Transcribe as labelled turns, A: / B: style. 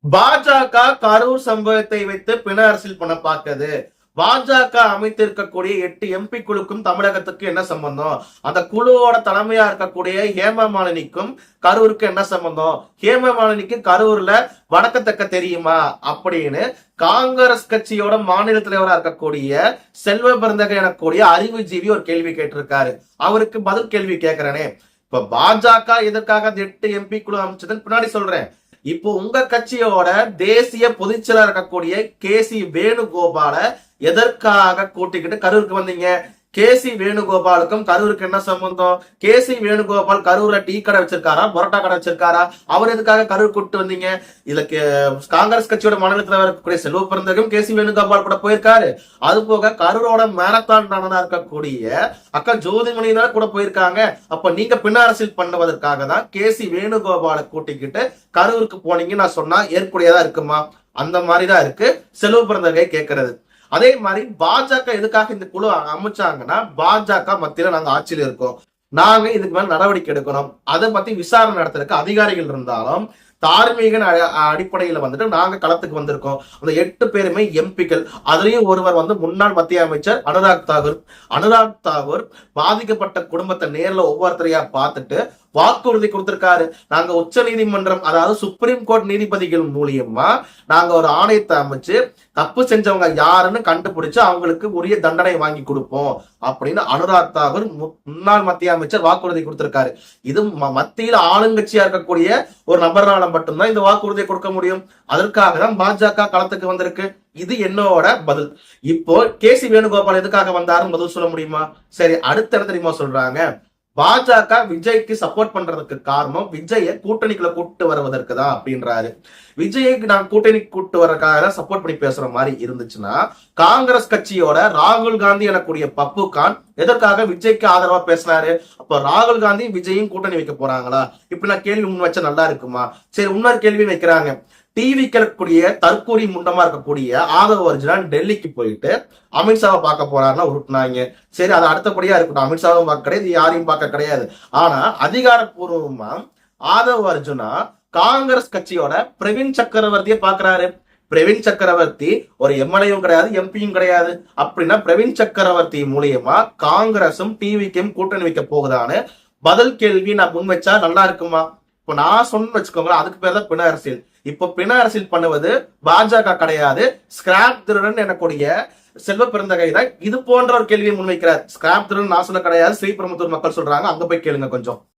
A: பாஜக கரூர் சம்பவத்தை வைத்து பிண அரசியல் பண்ண பார்க்குது. பாஜக அமைத்திருக்கக்கூடிய 8 எம்பி குழுக்கும் தமிழகத்துக்கு என்ன சம்பந்தம்? அந்த குழுவோட தலைமையா இருக்கக்கூடிய ஹேமா மாலினிக்கும் கரூருக்கு என்ன சம்பந்தம்? ஹேமா மாலினிக்கு கரூர்ல வடக்கத்தக்க தெரியுமா அப்படின்னு காங்கிரஸ் கட்சியோட மாநில தலைவராக இருக்கக்கூடிய செல்வ பிறந்தகை எனக்கூடிய அறிவுஜீவி ஒரு கேள்வி கேட்டிருக்காரு. அவருக்கு பதில் கேள்வி கேட்கிறேனே. இப்ப பாஜக எதற்காக அந்த 8 எம்பி குழு அமைச்சதுன்னு பின்னாடி சொல்றேன். இப்போ உங்க கட்சியோட தேசிய பொதுச்செயலாளர் இருக்கக்கூடிய KC வேணுகோபால எதற்காக கூட்டிக்கிட்டு கரூருக்கு வந்தீங்க? KC வேணுகோபாலுக்கும் கரூருக்கு என்ன சம்பந்தம்? KC வேணுகோபால் கரூர்ல டீ கடை வச்சிருக்காரா, பரோட்டா கடை வச்சிருக்காரா? அவர் எதுக்காக கரூர் கூட்டு வந்தீங்க? இதுல காங்கிரஸ் கட்சியோட மாநில தலைவர் இருக்கக்கூடிய செல்வ பிறந்தகம் KC வேணுகோபால் கூட போயிருக்காரு. அது போக கரூரோட மேரத்தான் ரன்னரா இருக்கக்கூடிய அக்கா ஜோதிமணியினர் கூட போயிருக்காங்க. அப்ப நீங்க பின்ன அரசியல் பண்ணுவதற்காக தான் KC வேணுகோபாலை கூட்டிக்கிட்டு கரூருக்கு போனீங்க நான் சொன்னா ஏற்புடையதா இருக்குமா? அந்த மாதிரிதான் இருக்கு செல்வ பிறந்தகை கேட்கறது. அதே மாதிரி பாஜக எதுக்காக இந்த குழு அமைச்சாங்கன்னா, பாஜக மத்தியில நாங்க ஆட்சியில இருக்கோம், நாங்க இதுக்கு மேல நடவடிக்கை எடுக்கணும், அதை பத்தி விசாரணை நடத்துறதுக்கு அதிகாரிகள் இருந்தாலும் தார்மீக அடிப்படையில வந்துட்டு நாங்க களத்துக்கு வந்திருக்கோம். அந்த 8 பேருமே எம்பிக்கள். அதுலயும் ஒருவர் வந்து முன்னாள் மத்திய அமைச்சர் அனுராக் தாகூர் பாதிக்கப்பட்ட குடும்பத்தை நேர்ல ஒவ்வொருத்தரையா பார்த்துட்டு வாக்குறுதி கொடுத்திருக்காரு. நாங்க உச்ச நீதிமன்றம், அதாவது சுப்ரீம் கோர்ட் நீதிபதிகள் மூலியமா நாங்க ஒரு ஆணையத்தை அமைச்சு தப்பு செஞ்சவங்க யாருன்னு கண்டுபிடிச்சு அவங்களுக்கு உரிய தண்டனை வாங்கி கொடுப்போம் அப்படின்னு அனுராக் தாகூர் முன்னாள் மத்திய அமைச்சர் வாக்குறுதி கொடுத்திருக்காரு. இது மத்தியில் ஆளுங்கட்சியா இருக்கக்கூடிய ஒரு நபரால மட்டும்தான் இந்த வாக்குறுதியை கொடுக்க முடியும். அதற்காக தான் பாஜக களத்துக்கு வந்திருக்கு. இது என்னோட பதில். இப்போ KC வேணுகோபால் எதுக்காக வந்தாருன்னு பதில் சொல்ல முடியுமா? சரி, அடுத்த என்ன தெரியுமா சொல்றாங்க? பாஜக விஜய்க்கு சப்போர்ட் பண்றதுக்கு காரணம் விஜய கூட்டணிக்குள்ள கூட்டு வருவதற்கு தான் அப்படின்றாரு. விஜய்க்கு நான் கூட்டணிக்கு கூட்டு வர்றதுக்காக சப்போர்ட் பண்ணி பேசுற மாதிரி இருந்துச்சுன்னா, காங்கிரஸ் கட்சியோட ராகுல் காந்தி எனக்கூடிய பப்பு கான் எதற்காக விஜய்க்கு ஆதரவா பேசினாரு? அப்ப ராகுல் காந்தி விஜயும் கூட்டணி வைக்க போறாங்களா? இப்படி நான் கேள்வி முன் வச்சா நல்லா இருக்குமா? சரி, இன்னொரு கேள்வி வைக்கிறாங்க. டிவி கிளக்கூடிய தற்கூரி முண்டமா இருக்கக்கூடிய ஆதவ அர்ஜுனா டெல்லிக்கு போயிட்டு அமித்ஷாவை பார்க்க போறாருன்னா உருட்டுனாங்க. சரி, அது அடுத்தபடியா இருக்கட்டும். அமித்ஷாவும் பார்க்க கிடையாது, யாரையும் பார்க்க கிடையாது. ஆனா அதிகாரப்பூர்வமா ஆதவ அர்ஜுனா காங்கிரஸ் கட்சியோட பிரவீன் சக்கரவர்த்தியை பாக்குறாரு. பிரவீன் சக்கரவர்த்தி ஒரு எம்எல்ஏயும் கிடையாது, எம்பியும் கிடையாது. அப்படின்னா பிரவீன் சக்கரவர்த்தி மூலியமா காங்கிரசும் டிவிக்கும் கூட்டணி வைக்க போகுதான்னு பதில் கேள்வி நான் முன் வச்சா நல்லா இருக்குமா? இப்ப நான் சொன்ன வச்சுக்கோங்களேன், அதுக்கு பேர் தான் பிண அரசியல். இப்போ பிண அரசியல் பண்ணுவது பாஜக கிடையாது, ஸ்கிராப் திருடன் எனக்கூடிய செல்வ பிறந்தகை தான் இது போன்ற ஒரு கேள்வியை முன்வைக்கிறார். ஸ்கிராப் திருடன் நான் சொல்ல கிடையாது, ஸ்ரீபெரும்புதூர் மக்கள் சொல்றாங்க. அங்க போய் கேளுங்க கொஞ்சம்.